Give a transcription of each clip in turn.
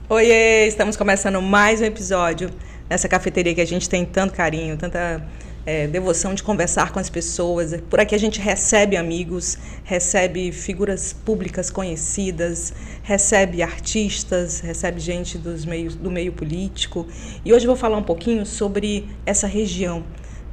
Oiê, estamos começando mais um episódio nessa cafeteria que a gente tem tanto carinho, tanta devoção de conversar com as pessoas. Por aqui a gente recebe amigos, recebe figuras públicas conhecidas, recebe artistas, recebe gente do meio político. E hoje eu vou falar um pouquinho sobre essa região,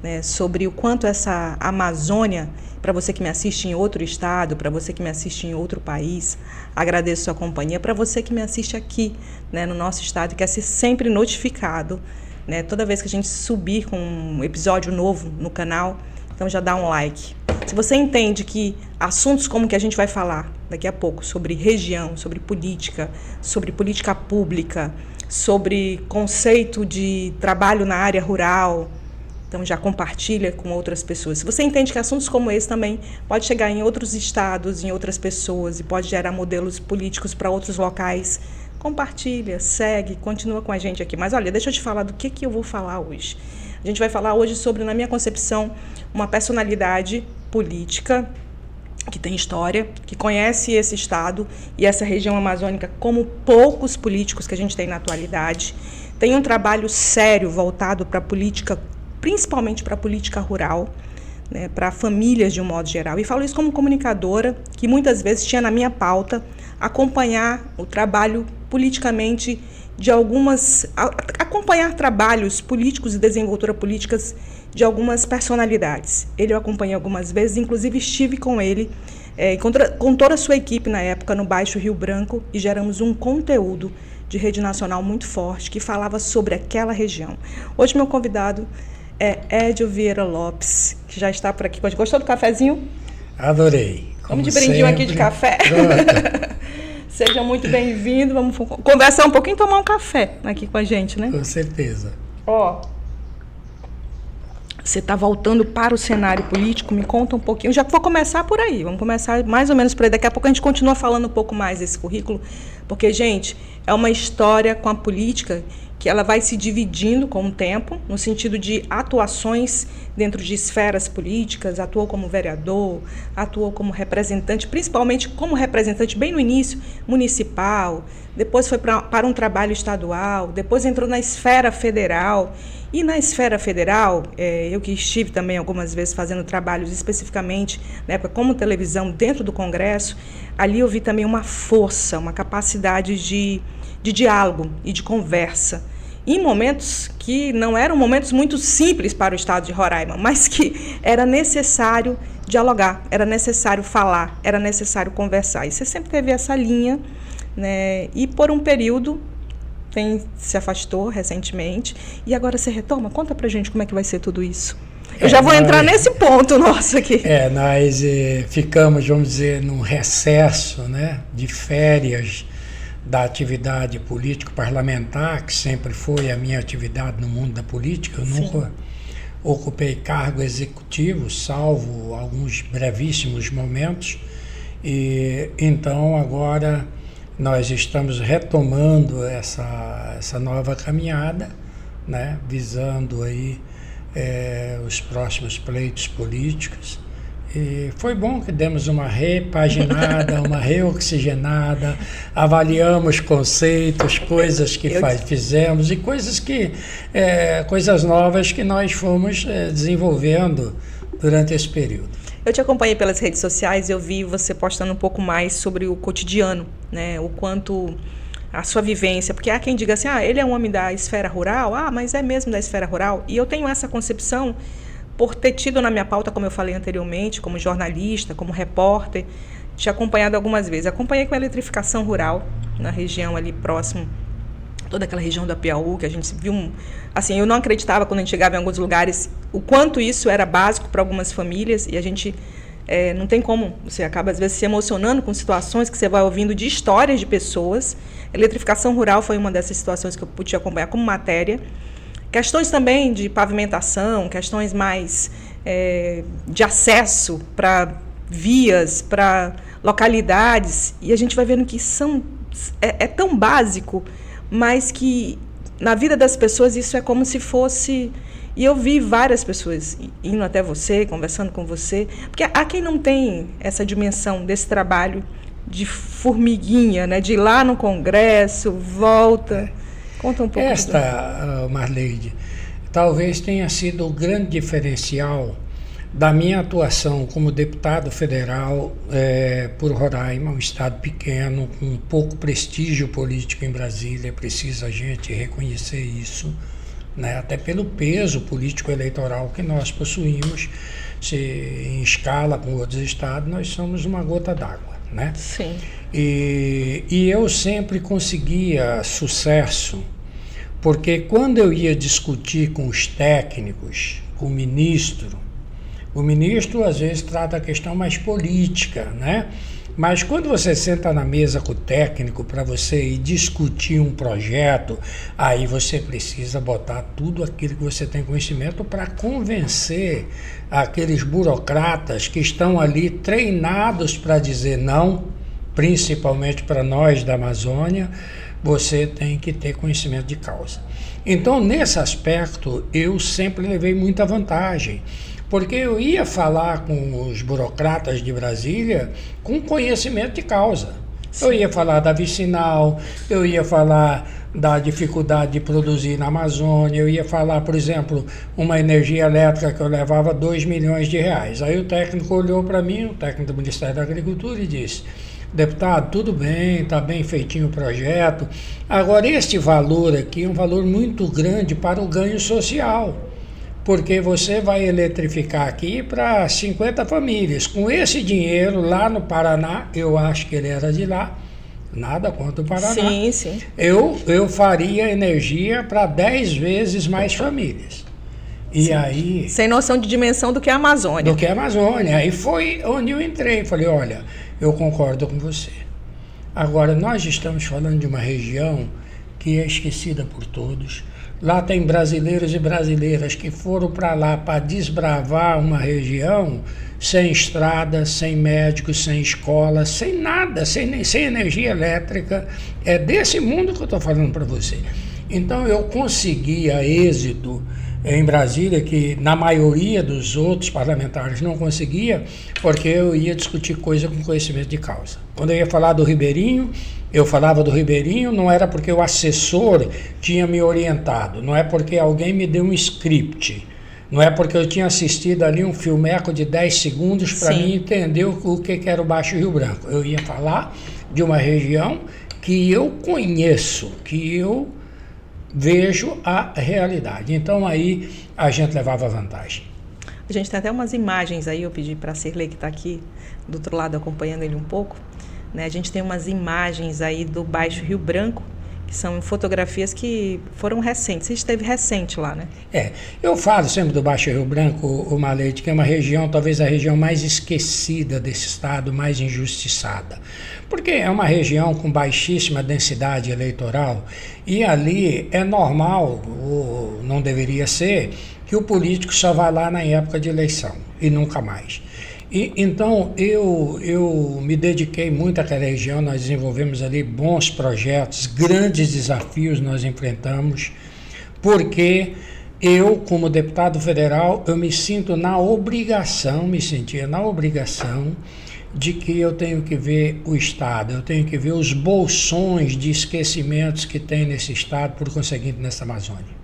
né, sobre o quanto essa Amazônia, para você que me assiste em outro estado, para você que me assiste em outro país, agradeço a sua companhia. Para você que me assiste aqui, né, no nosso estado e quer ser sempre notificado, né, toda vez que a gente subir com um episódio novo no canal, então já dá um like. Se você entende que assuntos como que a gente vai falar daqui a pouco, sobre região, sobre política pública, sobre conceito de trabalho na área rural, então já compartilha com outras pessoas. Se você entende que assuntos como esse também pode chegar em outros estados, em outras pessoas e pode gerar modelos políticos para outros locais, compartilha, segue, continua com a gente aqui. Mas olha, deixa eu te falar do que eu vou falar hoje. A gente vai falar hoje sobre, na minha concepção, uma personalidade política que tem história, que conhece esse estado e essa região amazônica como poucos políticos que a gente tem na atualidade. Tem um trabalho sério voltado para a política, principalmente para a política rural, né, para famílias de um modo geral. E falo isso como comunicadora, que muitas vezes tinha na minha pauta acompanhar o trabalho politicamente de acompanhar trabalhos políticos e desenvoltura políticas de algumas personalidades. Ele eu acompanhei algumas vezes, inclusive estive com ele, com toda a sua equipe na época, no Baixo Rio Branco, e geramos um conteúdo de rede nacional muito forte que falava sobre aquela região. Hoje meu convidado é Edio Vieira Lopes, que já está por aqui. Gostou do cafezinho? Adorei. Vamos de brindinho aqui de café. Seja muito bem-vindo. Vamos conversar um pouquinho e tomar um café aqui com a gente, né? Com certeza. Você está voltando para o cenário político, me conta um pouquinho. Já vou começar por aí, vamos começar mais ou menos por aí. Daqui a pouco a gente continua falando um pouco mais desse currículo, porque, gente, é uma história com a política que ela vai se dividindo com o tempo, no sentido de atuações dentro de esferas políticas, atuou como vereador, atuou como representante, principalmente como representante bem no início, municipal, depois foi para um trabalho estadual, depois entrou na esfera federal. E na esfera federal, eu que estive também algumas vezes fazendo trabalhos especificamente, na época como televisão, dentro do Congresso, ali eu vi também uma força, uma capacidade de diálogo e de conversa, em momentos que não eram momentos muito simples para o estado de Roraima, mas que era necessário dialogar, era necessário falar, era necessário conversar. E você sempre teve essa linha, né? E por um período se afastou recentemente e agora você retoma. Conta pra gente como é que vai ser tudo isso. Eu já vou entrar nesse ponto nosso aqui. Nós ficamos, vamos dizer, num recesso, né, de férias da atividade político-parlamentar, que sempre foi a minha atividade no mundo da política. Eu nunca ocupei cargo executivo, salvo alguns brevíssimos momentos. E então agora nós estamos retomando essa nova caminhada, né, visando aí os próximos pleitos políticos. E foi bom que demos uma repaginada, uma reoxigenada, avaliamos conceitos, coisas que fizemos e coisas novas que nós fomos desenvolvendo durante esse período. Eu te acompanhei pelas redes sociais e eu vi você postando um pouco mais sobre o cotidiano, né? O quanto a sua vivência, porque há quem diga assim, ele é um homem da esfera rural, mas é mesmo da esfera rural. E eu tenho essa concepção por ter tido na minha pauta, como eu falei anteriormente, como jornalista, como repórter, te acompanhado algumas vezes. Acompanhei com a eletrificação rural, na região ali próximo, toda aquela região da Piauí, que a gente viu, assim, eu não acreditava quando a gente chegava em alguns lugares, o quanto isso era básico para algumas famílias, e a gente não tem como, você acaba às vezes se emocionando com situações que você vai ouvindo de histórias de pessoas. Eletrificação rural foi uma dessas situações que eu pude acompanhar como matéria. Questões também de pavimentação, questões mais de acesso para vias, para localidades, e a gente vai vendo que é tão básico, mas que na vida das pessoas isso é como se fosse... E eu vi várias pessoas indo até você, conversando com você, porque há quem não tem essa dimensão desse trabalho de formiguinha, né? De ir lá no Congresso, volta. Conta um pouco. Marleide, talvez tenha sido o grande diferencial da minha atuação como deputado federal por Roraima, um estado pequeno, com pouco prestígio político em Brasília, precisa a gente reconhecer isso, né? Até pelo peso político-eleitoral que nós possuímos, em escala com outros estados, nós somos uma gota d'água, né? Sim. E eu sempre conseguia sucesso, porque quando eu ia discutir com os técnicos, com o ministro às vezes trata a questão mais política, né? Mas quando você senta na mesa com o técnico para você ir discutir um projeto, aí você precisa botar tudo aquilo que você tem conhecimento para convencer aqueles burocratas que estão ali treinados para dizer não, principalmente para nós da Amazônia. Você tem que ter conhecimento de causa. Então, nesse aspecto, eu sempre levei muita vantagem, porque eu ia falar com os burocratas de Brasília com conhecimento de causa. Sim. Eu ia falar da vicinal, eu ia falar da dificuldade de produzir na Amazônia, eu ia falar, por exemplo, uma energia elétrica que eu levava 2 milhões de reais. Aí o técnico olhou para mim, o técnico do Ministério da Agricultura, e disse: deputado, tudo bem, está bem feitinho o projeto. Agora, este valor aqui é um valor muito grande para o ganho social, porque você vai eletrificar aqui para 50 famílias. Com esse dinheiro, lá no Paraná, eu acho que ele era de lá, nada contra o Paraná. Sim, sim. Eu faria energia para 10 vezes mais famílias. E aí... Sem noção de dimensão do que é a Amazônia. Do que é a Amazônia. Aí foi onde eu entrei. Falei, olha, eu concordo com você. Agora, nós estamos falando de uma região que é esquecida por todos. Lá tem brasileiros e brasileiras que foram para lá para desbravar uma região sem estrada, sem médicos, sem escola, sem nada, sem energia elétrica. É desse mundo que eu estou falando para você. Então eu conseguia êxito em Brasília, que na maioria dos outros parlamentares não conseguia, porque eu ia discutir coisa com conhecimento de causa. Quando eu ia falar do Ribeirinho, eu falava do Ribeirinho, não era porque o assessor tinha me orientado, não é porque alguém me deu um script, não é porque eu tinha assistido ali um filmeco de 10 segundos para mim entender o que era o Baixo Rio Branco. Eu ia falar de uma região que eu conheço, que eu vejo a realidade. Então aí a gente levava vantagem. A gente tem até umas imagens aí, eu pedi para a Cirlei, que está aqui do outro lado acompanhando ele um pouco, né? A gente tem umas imagens aí do Baixo Rio Branco, que são fotografias que foram recentes. Você esteve recente lá, né? Eu falo sempre do Baixo Rio Branco, o Marleide, que é uma região, talvez a região mais esquecida desse estado, mais injustiçada. Porque é uma região com baixíssima densidade eleitoral e ali é normal, ou não deveria ser, que o político só vai lá na época de eleição e nunca mais. Então eu me dediquei muito àquela região, nós desenvolvemos ali bons projetos, grandes desafios nós enfrentamos, porque eu, como deputado federal, eu me sentia na obrigação de que eu tenho que ver o Estado, eu tenho que ver os bolsões de esquecimentos que tem nesse Estado, por conseguinte, nessa Amazônia.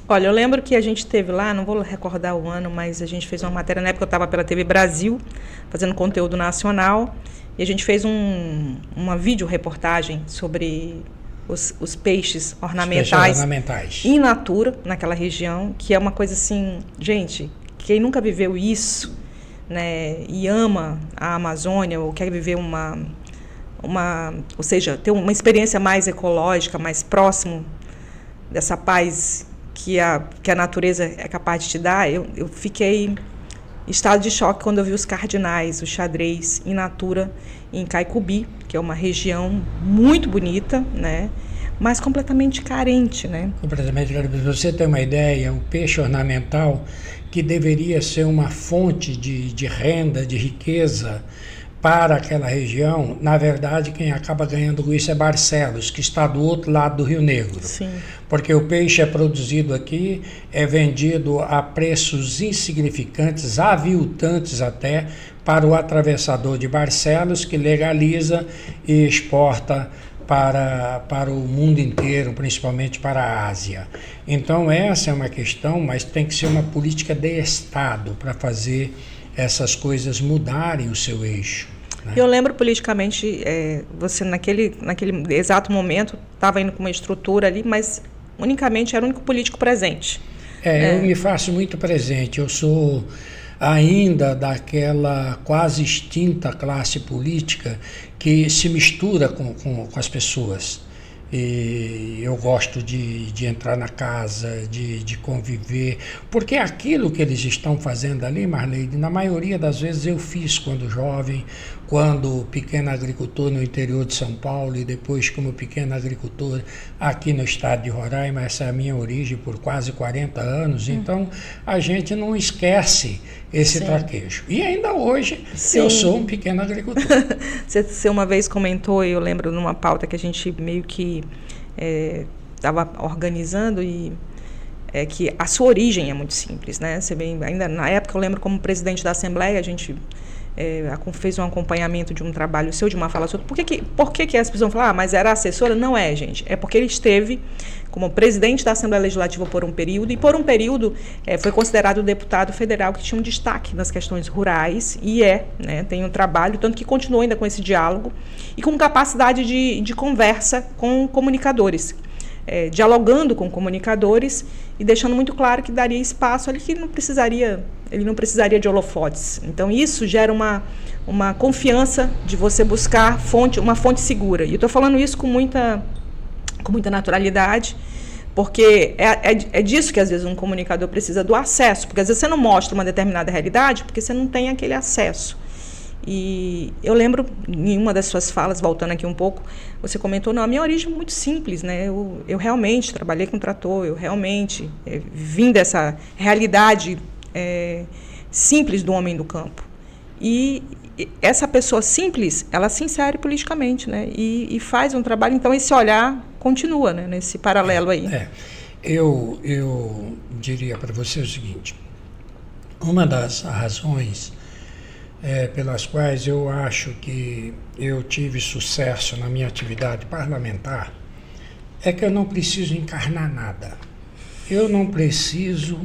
Olha, eu lembro que a gente teve lá, não vou recordar o ano, mas a gente fez uma matéria, na época eu estava pela TV Brasil, fazendo conteúdo nacional, e a gente fez uma videoreportagem sobre os peixes ornamentais in natura naquela região, que é uma coisa assim, gente, quem nunca viveu isso, né, e ama a Amazônia, ou quer viver ou seja, ter uma experiência mais ecológica, mais próximo dessa paz que a natureza é capaz de te dar, eu fiquei em estado de choque quando eu vi os cardinais, o xadrez in natura em Caicubi, que é uma região muito bonita, né, mas completamente carente, né? Completamente carente. Para você ter uma ideia, o peixe ornamental, que deveria ser uma fonte de renda, de riqueza para aquela região, na verdade, quem acaba ganhando com isso é Barcelos, que está do outro lado do Rio Negro. Sim. Porque o peixe é produzido aqui, é vendido a preços insignificantes, aviltantes até, para o atravessador de Barcelos, que legaliza e exporta para o mundo inteiro, principalmente para a Ásia. Então essa é uma questão, mas tem que ser uma política de Estado para fazer essas coisas mudarem o seu eixo. Né? Eu lembro politicamente, você naquele exato momento estava indo com uma estrutura ali, mas unicamente era o único político presente. Eu me faço muito presente, eu sou ainda daquela quase extinta classe política que se mistura com as pessoas. E eu gosto de entrar na casa, de conviver, porque aquilo que eles estão fazendo ali, Marleide, na maioria das vezes eu fiz quando jovem, quando pequeno agricultor no interior de São Paulo e depois como pequeno agricultor aqui no estado de Roraima. Essa é a minha origem por quase 40 anos, então a gente não esquece esse traquejo. E ainda hoje eu sou um pequeno agricultor. Você uma vez comentou, eu lembro numa pauta que a gente meio que estava organizando, e que a sua origem é muito simples, né? Você bem, ainda na época eu lembro como presidente da Assembleia, a gente fez um acompanhamento de um trabalho seu, de uma fala sua. Por que as pessoas vão falar, mas era assessora? Não é, gente. É porque ele esteve como presidente da Assembleia Legislativa por um período, e por um período foi considerado deputado federal que tinha um destaque nas questões rurais, e tem um trabalho, tanto que continuou ainda com esse diálogo, e com capacidade de conversa com comunicadores. Dialogando com comunicadores e deixando muito claro que daria espaço ali, que ele não precisaria de holofotes. Então isso gera uma confiança de você buscar uma fonte segura. E eu estou falando isso com muita naturalidade, porque é disso que às vezes um comunicador precisa, do acesso, porque às vezes você não mostra uma determinada realidade porque você não tem aquele acesso. E eu lembro, em uma das suas falas, voltando aqui um pouco, você comentou, não, a minha origem é muito simples, né? Eu realmente trabalhei com trator, eu realmente vim dessa realidade simples do homem do campo. E essa pessoa simples, ela se insere politicamente, né? E faz um trabalho, então esse olhar continua, né? Nesse paralelo aí. Eu diria para você o seguinte, uma das razões pelas quais eu acho que eu tive sucesso na minha atividade parlamentar é que eu não preciso encarnar nada. Eu não preciso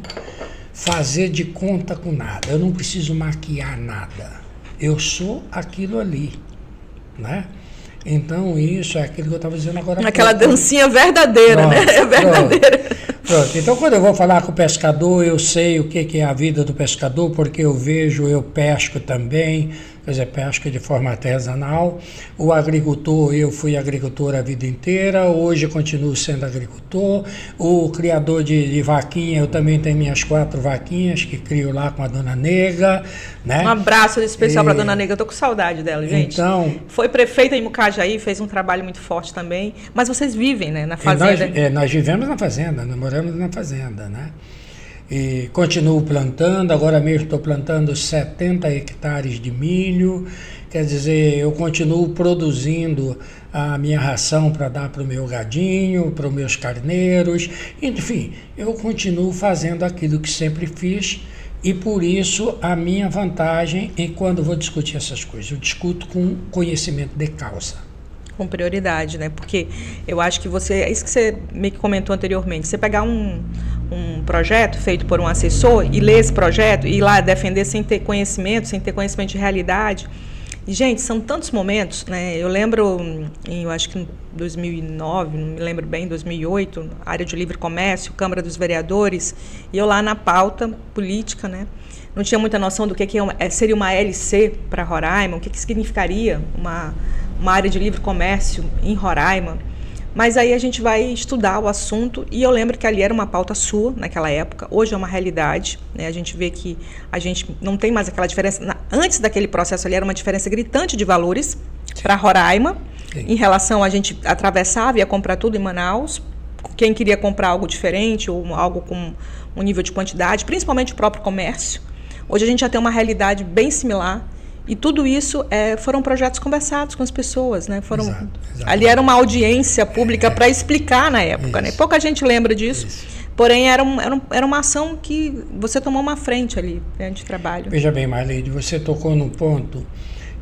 fazer de conta com nada. Eu não preciso maquiar nada. Eu sou aquilo ali, né? Então isso é aquilo que eu estava dizendo agora. Aquela dancinha verdadeira, né? É verdadeira. Pronto. Então quando eu vou falar com o pescador, eu sei o que é a vida do pescador, porque eu vejo, eu pesco também, quer dizer, pesco de forma artesanal. O agricultor, eu fui agricultor a vida inteira, hoje continuo sendo agricultor. O criador de vaquinha, eu também tenho minhas 4 vaquinhas que crio lá com a dona Nega, né? Um abraço especial para a dona Nega, eu tô com saudade dela, gente. Então, foi prefeita em Mucajaí, fez um trabalho muito forte também, mas vocês vivem, né, na fazenda. Nós vivemos na fazenda, nós moramos na fazenda, né? E continuo plantando, agora mesmo estou plantando 70 hectares de milho, quer dizer, eu continuo produzindo a minha ração para dar para o meu gadinho, para os meus carneiros, enfim, eu continuo fazendo aquilo que sempre fiz, e por isso a minha vantagem em quando vou discutir essas coisas, eu discuto com conhecimento de causa. Com prioridade, né? Porque eu acho que é isso que você meio que comentou anteriormente, você pegar um projeto feito por um assessor e ler esse projeto e ir lá defender sem ter conhecimento de realidade. E, gente, são tantos momentos, né? Eu lembro, eu acho que em 2009, não me lembro bem, 2008, área de livre comércio, Câmara dos Vereadores, e eu lá na pauta política, né? Não tinha muita noção do que seria uma LC para Roraima, o que significaria uma área de livre comércio em Roraima. Mas aí a gente vai estudar o assunto, e eu lembro que ali era uma pauta sua naquela época, hoje é uma realidade, né? A gente vê que a gente não tem mais aquela diferença. Antes daquele processo ali era uma diferença gritante de valores para Roraima. Sim. Em relação a gente atravessava e ia comprar tudo em Manaus, quem queria comprar algo diferente ou algo com um nível de quantidade, principalmente o próprio comércio. Hoje a gente já tem uma realidade bem similar, E tudo isso foram projetos conversados com as pessoas, né? Exato. Ali era uma audiência pública para explicar na época, né? Pouca gente lembra disso. Porém, era uma ação que você tomou uma frente ali, né, de trabalho. Veja bem, Marleide, você tocou num ponto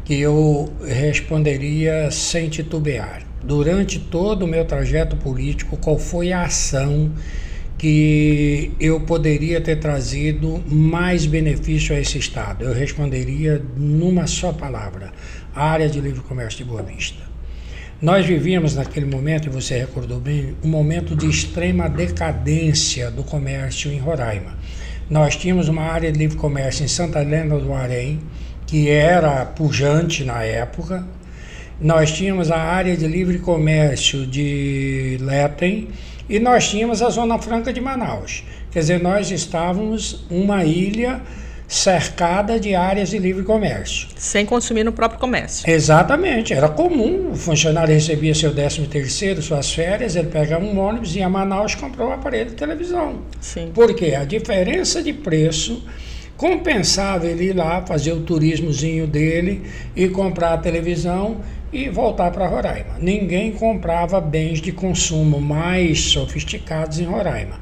que eu responderia sem titubear. Durante todo o meu trajeto político, qual foi a ação que eu poderia ter trazido mais benefício a esse Estado? Eu responderia numa só palavra: a área de livre comércio de Boa Vista. Nós vivíamos naquele momento, e você recordou bem, um momento de extrema decadência do comércio em Roraima. Nós tínhamos uma área de livre comércio em Santa Helena do Arém, que era pujante na época. Nós tínhamos a área de livre comércio de Letem e nós tínhamos a Zona Franca de Manaus. Quer dizer, nós estávamos uma ilha cercada de áreas de livre comércio. Sem consumir no próprio comércio. Exatamente, era comum. O funcionário recebia seu 13º, suas férias, ele pegava um ônibus, ia a Manaus e comprou um aparelho de televisão. Sim. Por quê? A diferença de preço compensava ele ir lá, fazer o turismozinho dele e comprar a televisão e voltar para Roraima. Ninguém comprava bens de consumo mais sofisticados em Roraima.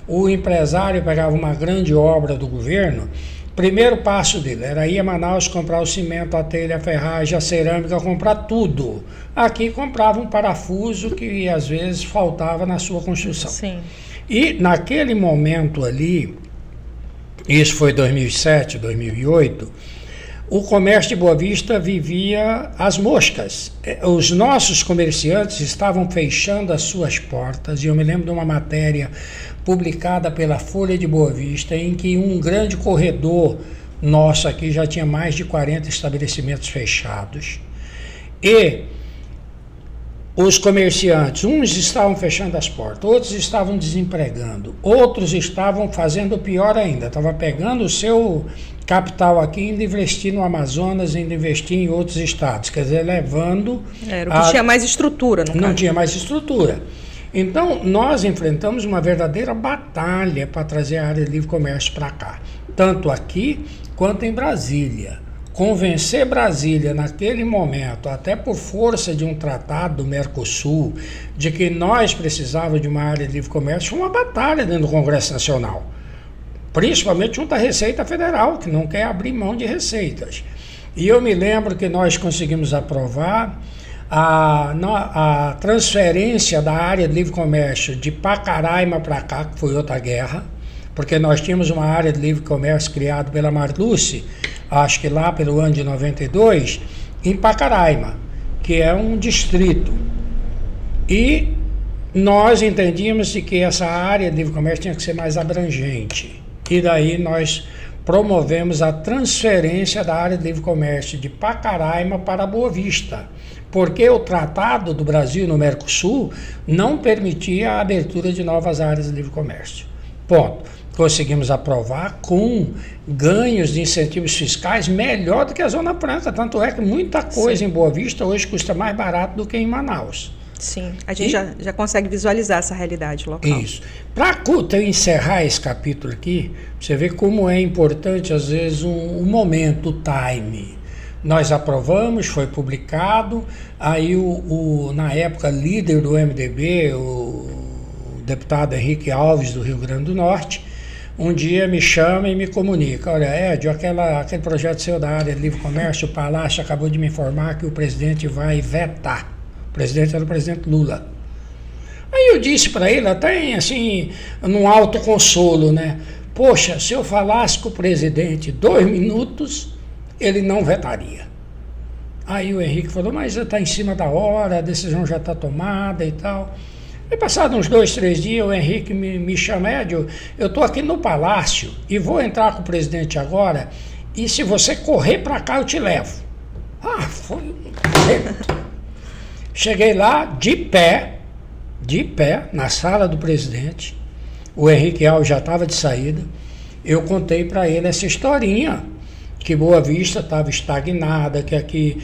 O empresário pegava uma grande obra do governo, primeiro passo dele era ir a Manaus comprar o cimento, a telha, a ferragem, a cerâmica, comprar tudo. Aqui comprava um parafuso que às vezes faltava na sua construção. Sim. E naquele momento ali, isso foi 2007, 2008, o comércio de Boa Vista vivia às moscas. Os nossos comerciantes estavam fechando as suas portas, e eu me lembro de uma matéria publicada pela Folha de Boa Vista, em que um grande corredor nosso aqui já tinha mais de 40 estabelecimentos fechados. E os comerciantes, uns estavam fechando as portas, outros estavam desempregando, outros estavam fazendo pior ainda, estavam pegando o seu capital aqui e indo investir no Amazonas, indo investir em outros estados, quer dizer, levando... Era o que tinha mais estrutura, no caso. Não tinha mais estrutura. Então, nós enfrentamos uma verdadeira batalha para trazer a área de livre comércio para cá, tanto aqui quanto em Brasília. Convencer Brasília naquele momento, até por força de um tratado do Mercosul, de que nós precisávamos de uma área de livre comércio, foi uma batalha dentro do Congresso Nacional. Principalmente junto à Receita Federal, que não quer abrir mão de receitas. E eu me lembro que nós conseguimos aprovar a transferência da área de livre comércio de Pacaraima para cá, que foi outra guerra, porque nós tínhamos uma área de livre comércio criada pela Marluce, acho que lá pelo ano de 92, em Pacaraima, que é um distrito. E nós entendíamos que essa área de livre comércio tinha que ser mais abrangente. E daí nós promovemos a transferência da área de livre comércio de Pacaraima para Boa Vista, porque o Tratado do Brasil no Mercosul não permitia a abertura de novas áreas de livre comércio. Ponto. Conseguimos aprovar com ganhos de incentivos fiscais melhor do que a Zona Franca, tanto é que muita coisa Sim. em Boa Vista hoje custa mais barato do que em Manaus. Sim, a gente já consegue visualizar essa realidade local. Isso. Para eu encerrar esse capítulo aqui, você vê como é importante às vezes um momento, o time. Nós aprovamos, foi publicado, aí na época líder do MDB, o deputado Henrique Alves do Rio Grande do Norte, um dia me chama e me comunica: olha, Edio, aquele projeto seu da área de livre comércio, o Palácio acabou de me informar que o presidente vai vetar. O presidente era o presidente Lula. Aí eu disse para ele, até assim, num alto consolo, né? Poxa, se eu falasse com o presidente 2 minutos, ele não vetaria. Aí o Henrique falou, mas está em cima da hora, a decisão já está tomada e tal. E passados uns 2, 3 dias, o Henrique me chama: Edio, eu estou aqui no Palácio e vou entrar com o presidente agora, e se você correr para cá, eu te levo. Foi um vento. Cheguei lá, de pé, na sala do presidente. O Henrique Alves já estava de saída. Eu contei para ele essa historinha, que Boa Vista estava estagnada, que aqui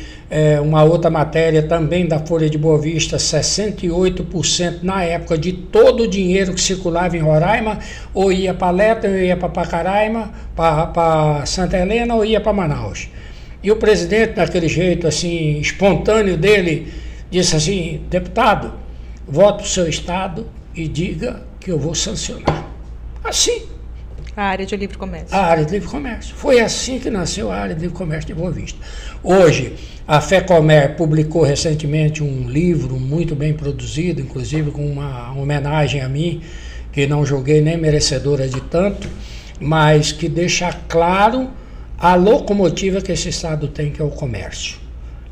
uma outra matéria também da Folha de Boa Vista, 68% na época de todo o dinheiro que circulava em Roraima, ou ia para Letem, ou ia para Pacaraima, para Santa Helena, ou ia para Manaus. E o presidente, daquele jeito assim, espontâneo dele, disse assim: deputado, vote para o seu estado e diga que eu vou sancionar. Assim. A área de livre comércio. A área de livre comércio. Foi assim que nasceu a área de livre comércio de Boa Vista. Hoje, a FEComércio publicou recentemente um livro muito bem produzido, inclusive com uma homenagem a mim, que não julguei nem merecedora de tanto, mas que deixa claro a locomotiva que esse estado tem, que é o comércio.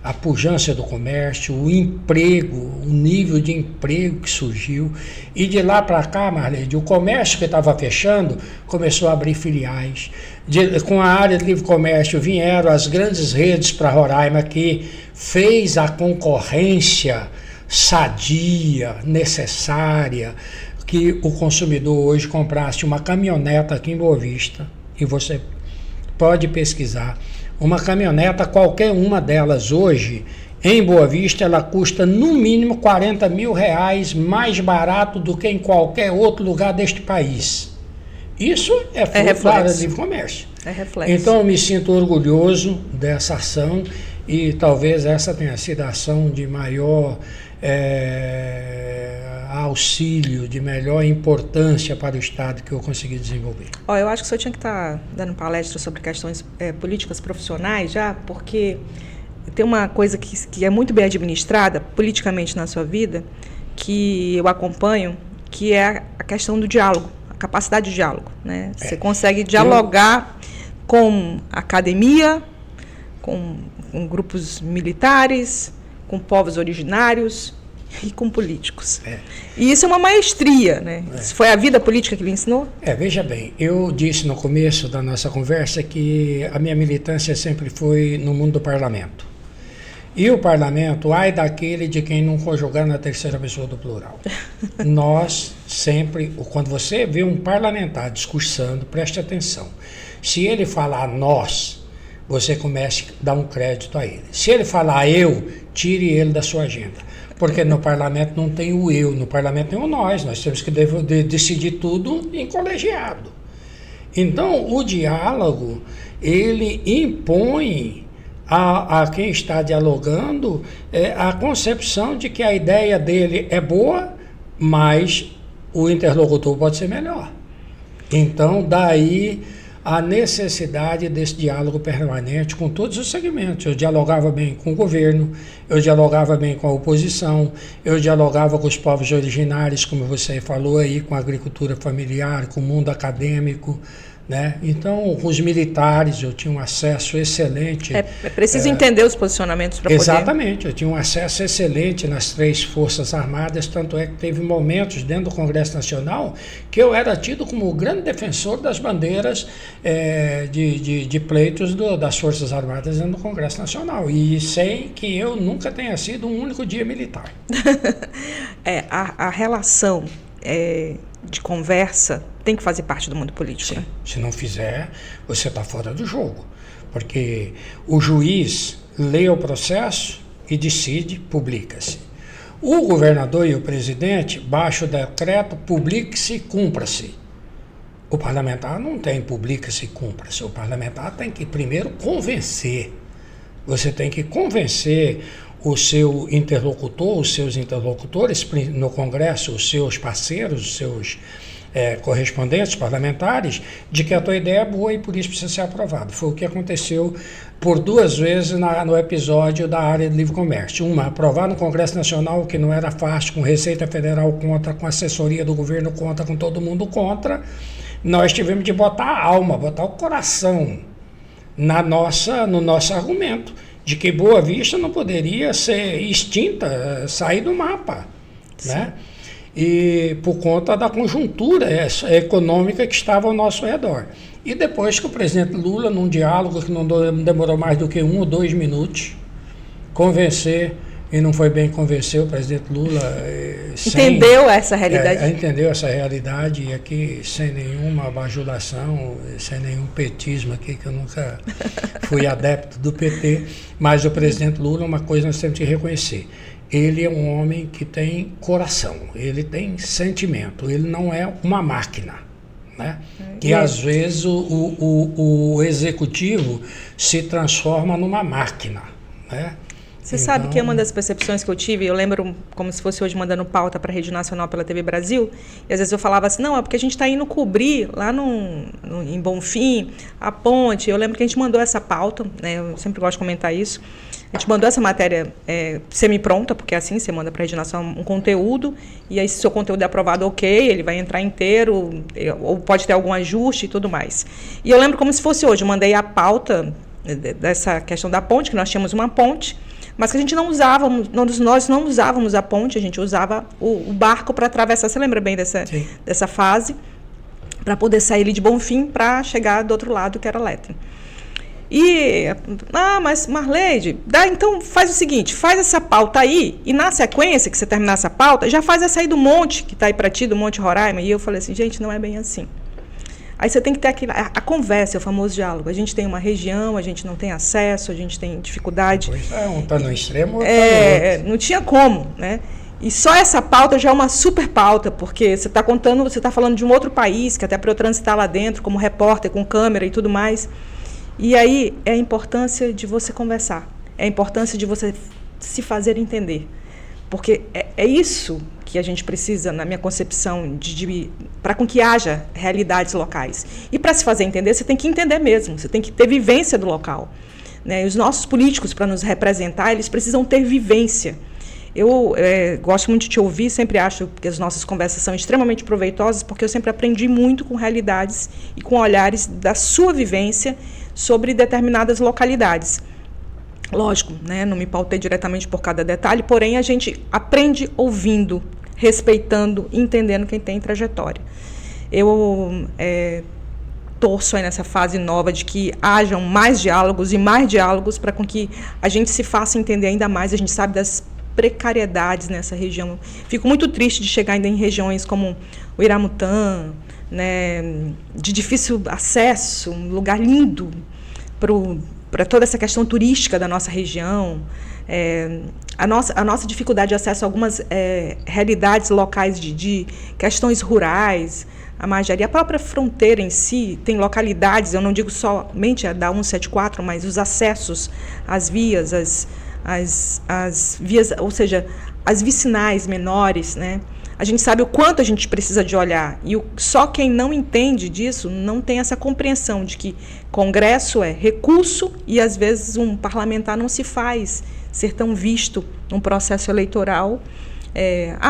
A pujança do comércio, o emprego, o nível de emprego que surgiu. E de lá para cá, Marlene, o comércio que estava fechando começou a abrir filiais. Com a área de livre comércio vieram as grandes redes para Roraima, que fez a concorrência sadia, necessária, que o consumidor hoje comprasse uma caminhoneta aqui em Boa Vista, e você pode pesquisar. Uma caminhoneta, qualquer uma delas hoje, em Boa Vista, ela custa no mínimo 40 mil reais mais barato do que em qualquer outro lugar deste país. Isso é fruto da área de livre comércio. É reflexo. Então eu me sinto orgulhoso dessa ação e talvez essa tenha sido a ação de maior auxílio, de melhor importância para o Estado que eu consegui desenvolver. Eu acho que o senhor tinha que estar dando palestra sobre questões políticas profissionais já, porque tem uma coisa que é muito bem administrada politicamente na sua vida, que eu acompanho, que é a questão do diálogo, a capacidade de diálogo, né? Você consegue dialogar com a academia, com grupos militares, com povos originários e com políticos. E isso é uma maestria, né? Isso foi a vida política que lhe ensinou? Veja bem, eu disse no começo da nossa conversa que a minha militância sempre foi no mundo do parlamento. E o parlamento, ai daquele de quem não conjugar na terceira pessoa do plural. Nós sempre, quando você vê um parlamentar discursando, preste atenção. Se ele falar nós, você comece a dar um crédito a ele. Se ele falar eu, tire ele da sua agenda. Porque no parlamento não tem o eu, no parlamento tem o nós temos que decidir tudo em colegiado. Então, o diálogo, ele impõe a quem está dialogando a concepção de que a ideia dele é boa, mas o interlocutor pode ser melhor. Então, daí a necessidade desse diálogo permanente com todos os segmentos. Eu dialogava bem com o governo, eu dialogava bem com a oposição, eu dialogava com os povos originários, como você falou aí, com a agricultura familiar, com o mundo acadêmico, né? Então, com os militares, eu tinha um acesso excelente. É preciso entender os posicionamentos para poder... Exatamente, eu tinha um acesso excelente nas 3 Forças Armadas, tanto é que teve momentos dentro do Congresso Nacional que eu era tido como o grande defensor das bandeiras de pleitos das Forças Armadas dentro do Congresso Nacional. E sei que eu nunca tenha sido um único dia militar. A relação de conversa tem que fazer parte do mundo político. Sim. Se não fizer, você está fora do jogo. Porque o juiz lê o processo e decide, publica-se. O governador e o presidente, baixa o decreto, publique-se e cumpra-se. O parlamentar não tem publica-se e cumpra-se. O parlamentar tem que primeiro convencer. Você tem que convencer o seu interlocutor, os seus interlocutores no Congresso, os seus parceiros, os seus correspondentes parlamentares, de que a tua ideia é boa e por isso precisa ser aprovado. Foi o que aconteceu por 2 vezes no episódio da área de livre comércio. Uma, aprovar no Congresso Nacional, que não era fácil, com Receita Federal contra, com assessoria do governo contra, com todo mundo contra. Nós tivemos de botar a alma, botar o coração no nosso argumento, de que Boa Vista não poderia ser extinta, sair do mapa, né? E por conta da conjuntura econômica que estava ao nosso redor. E depois que o presidente Lula, num diálogo que não demorou mais do que 1 ou 2 minutos, convencer, e não foi bem convencer o presidente Lula... Entendeu essa realidade? Entendeu essa realidade, e aqui sem nenhuma bajulação, sem nenhum petismo aqui, que eu nunca fui adepto do PT, mas o presidente Lula, uma coisa nós temos que reconhecer: ele é um homem que tem coração, ele tem sentimento, ele não é uma máquina, né? Que às vezes o executivo se transforma numa máquina, né? Você sabe que é uma das percepções que eu tive, eu lembro como se fosse hoje mandando pauta para a Rede Nacional pela TV Brasil, e às vezes eu falava assim, não, é porque a gente está indo cobrir lá em Bonfim, a ponte. Eu lembro que a gente mandou essa pauta, né, eu sempre gosto de comentar isso, a gente mandou essa matéria semi-pronta, porque é assim, você manda para a Rede Nacional um conteúdo, e aí se o seu conteúdo é aprovado, ok, ele vai entrar inteiro, ou pode ter algum ajuste e tudo mais. E eu lembro como se fosse hoje, eu mandei a pauta dessa questão da ponte, que nós tínhamos uma ponte, mas que a gente não usávamos, nós não usávamos a ponte, a gente usava o barco para atravessar. Você lembra bem dessa fase? Para poder sair ali de Bonfim para chegar do outro lado, que era Lethem. Mas Marleide, então faz o seguinte, faz essa pauta aí, e na sequência que você terminar essa pauta, já faz essa aí do monte, que está aí para ti, do Monte Roraima. E eu falei assim, gente, não é bem assim. Aí você tem que ter a conversa, o famoso diálogo. A gente tem uma região, a gente não tem acesso, a gente tem dificuldade. Pois um está no extremo, outro está no outro. Não tinha como, né? E só essa pauta já é uma super pauta, porque você está falando de um outro país, que até para eu transitar lá dentro, como repórter, com câmera e tudo mais. E aí é a importância de você conversar, é a importância de você se fazer entender. Porque é isso que a gente precisa, na minha concepção, para com que haja realidades locais. E para se fazer entender, você tem que entender mesmo, você tem que ter vivência do local, né? E os nossos políticos, para nos representar, eles precisam ter vivência. Eu gosto muito de te ouvir, sempre acho que as nossas conversas são extremamente proveitosas, porque eu sempre aprendi muito com realidades e com olhares da sua vivência sobre determinadas localidades. Lógico, né? Não me pautei diretamente por cada detalhe, porém a gente aprende ouvindo, respeitando, entendendo quem tem trajetória. Eu torço aí nessa fase nova de que hajam mais diálogos e mais diálogos para com que a gente se faça entender ainda mais. A gente sabe das precariedades nessa região. Fico muito triste de chegar ainda em regiões como o Iramutã, né, de difícil acesso, um lugar lindo para toda essa questão turística da nossa região, a nossa dificuldade de acesso a algumas realidades locais de questões rurais, a Magari, a própria fronteira em si, tem localidades, eu não digo somente a da 174, mas os acessos às vias, as vias, ou seja, as vicinais menores, né? A gente sabe o quanto a gente precisa de olhar, e só quem não entende disso não tem essa compreensão de que Congresso é recurso e às vezes um parlamentar não se faz ser tão visto num processo eleitoral.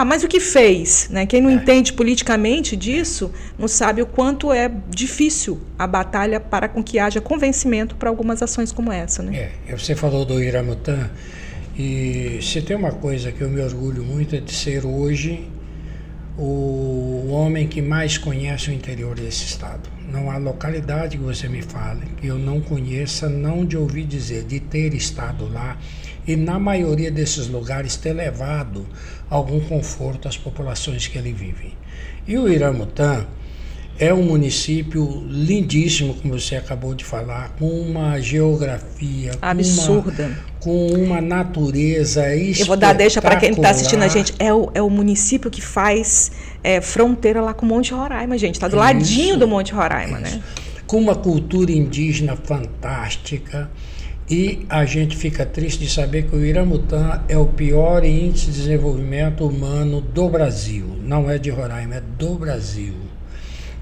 Mas o que fez? Né? Quem não entende politicamente disso não sabe o quanto é difícil a batalha para com que haja convencimento para algumas ações como essa. Né? Você falou do Iramutã, e se tem uma coisa que eu me orgulho muito é de ser hoje o homem que mais conhece o interior desse estado. Não há localidade que você me fale que eu não conheça, não de ouvir dizer, de ter estado lá e na maioria desses lugares ter levado algum conforto às populações que ali vivem. E o Iramutã é um município lindíssimo, como você acabou de falar, com uma geografia absurda, com uma natureza espetacular. Eu vou dar deixa para quem está assistindo a gente. É o município que faz fronteira lá com o Monte Roraima, gente. Está do ladinho do Monte Roraima, né? Com uma cultura indígena fantástica. E a gente fica triste de saber que o Iramutã é o pior índice de desenvolvimento humano do Brasil. Não é de Roraima, é do Brasil.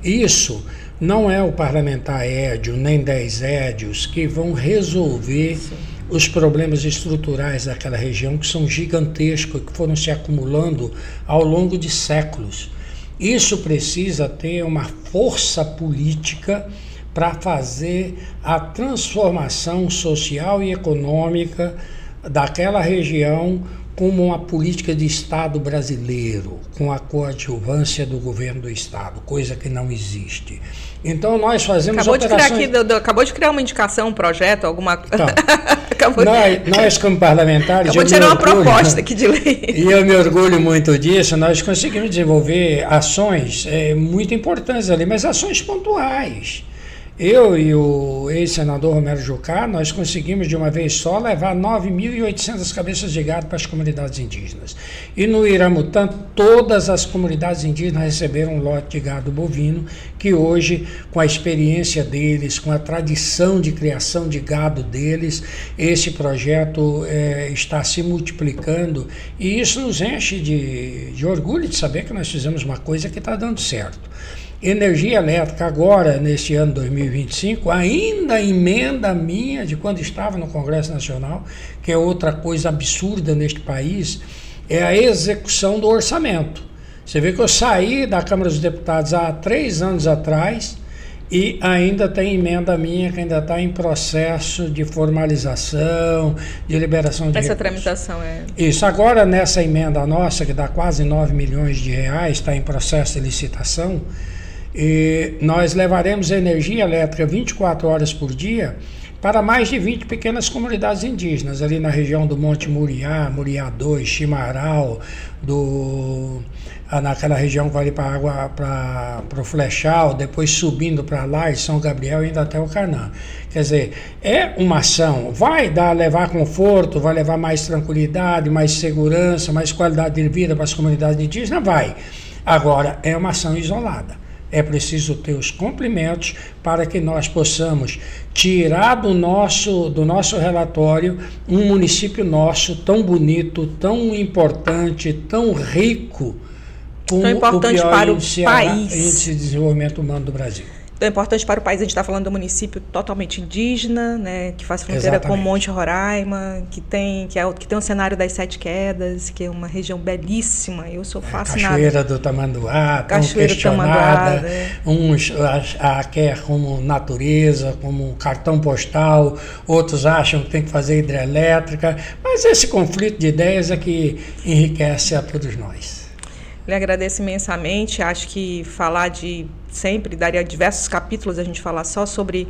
Isso não é o parlamentar Édio, nem 10 Édios que vão resolver os problemas estruturais daquela região, que são gigantescos, que foram se acumulando ao longo de séculos. Isso precisa ter uma força política para fazer a transformação social e econômica daquela região como uma política de Estado brasileiro, com a coadjuvância do governo do Estado, coisa que não existe. Então nós fazemos acabou de criar uma indicação, um projeto, alguma coisa. Então, nós como parlamentares... Acabou de tirar uma proposta aqui de lei. E eu me orgulho muito disso, nós conseguimos desenvolver ações muito importantes ali, mas ações pontuais. Eu e o ex-senador Romero Jucá, nós conseguimos de uma vez só levar 9.800 cabeças de gado para as comunidades indígenas. E no Iramutã, todas as comunidades indígenas receberam um lote de gado bovino, que hoje, com a experiência deles, com a tradição de criação de gado deles, esse projeto está se multiplicando, e isso nos enche de orgulho de saber que nós fizemos uma coisa que está dando certo. Energia elétrica agora, neste ano 2025, ainda emenda minha de quando estava no Congresso Nacional, que é outra coisa absurda neste país, é a execução do orçamento. Você vê que eu saí da Câmara dos Deputados há 3 anos atrás e ainda tem emenda minha que ainda está em processo de formalização, de liberação de essa recursos. Tramitação é... Isso, agora nessa emenda nossa, que dá quase 9 milhões de reais, está em processo de licitação, e nós levaremos energia elétrica 24 horas por dia para mais de 20 pequenas comunidades indígenas, ali na região do Monte Muriá, Muriá 2, Chimarau, naquela região que vai para o Flechal, depois subindo para lá, e São Gabriel, e indo até o Canã. Quer dizer, é uma ação, vai levar conforto, vai levar mais tranquilidade, mais segurança, mais qualidade de vida para as comunidades indígenas? Vai. Agora, é uma ação isolada. É preciso ter os complementos para que nós possamos tirar do nosso relatório um município nosso tão bonito, tão importante, tão rico, como tão importante o pior para o índice país. de desenvolvimento humano do Brasil. Então é importante para o país. A gente está falando de um município totalmente indígena, né, que faz fronteira Exatamente. com o Monte Roraima, que tem um cenário das 7 quedas, que é uma região belíssima. Eu sou fascinada. Cachoeira do Tamanduá, tão Cachoeira do questionada, Tamanduá, né? Uns a quer como natureza, como cartão postal, outros acham que tem que fazer hidrelétrica, mas esse conflito de ideias é que enriquece a todos nós. Lhe agradeço imensamente. Acho que falar sempre daria diversos capítulos a gente falar só sobre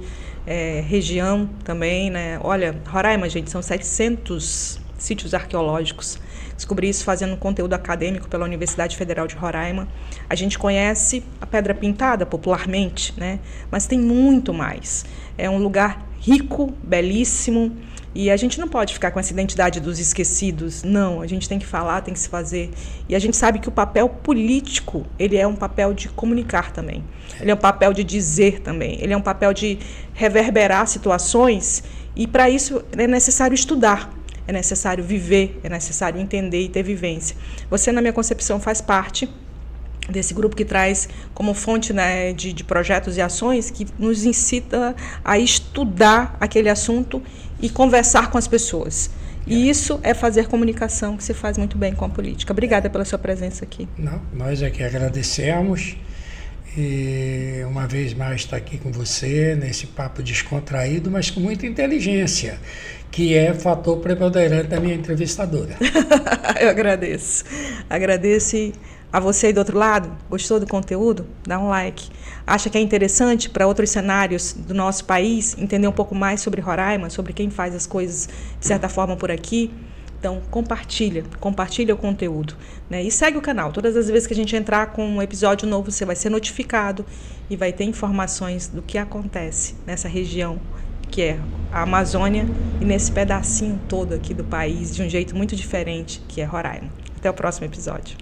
região também, né? Olha, Roraima, gente, são 700 sítios arqueológicos. Descobri isso fazendo conteúdo acadêmico pela Universidade Federal de Roraima. A gente conhece a Pedra Pintada popularmente, né? Mas tem muito mais. É um lugar rico, belíssimo. E a gente não pode ficar com essa identidade dos esquecidos, não. A gente tem que falar, tem que se fazer. E a gente sabe que o papel político, ele é um papel de comunicar também. Ele é um papel de dizer também. Ele é um papel de reverberar situações. E para isso é necessário estudar, é necessário viver, é necessário entender e ter vivência. Você, na minha concepção, faz parte desse grupo que traz como fonte, né, de projetos e ações que nos incita a estudar aquele assunto e conversar com as pessoas. E isso é fazer comunicação, que se faz muito bem com a política. Obrigada pela sua presença aqui. Não, nós é que agradecemos. E uma vez mais estar aqui com você, nesse papo descontraído, mas com muita inteligência, que é fator preponderante da minha entrevistadora. Eu agradeço. Agradeço a você aí do outro lado. Gostou do conteúdo? Dá um like. Acha que é interessante para outros cenários do nosso país entender um pouco mais sobre Roraima, sobre quem faz as coisas de certa forma por aqui? Então, compartilha o conteúdo, né? E segue o canal. Todas as vezes que a gente entrar com um episódio novo, você vai ser notificado e vai ter informações do que acontece nessa região, que é a Amazônia, e nesse pedacinho todo aqui do país, de um jeito muito diferente, que é Roraima. Até o próximo episódio.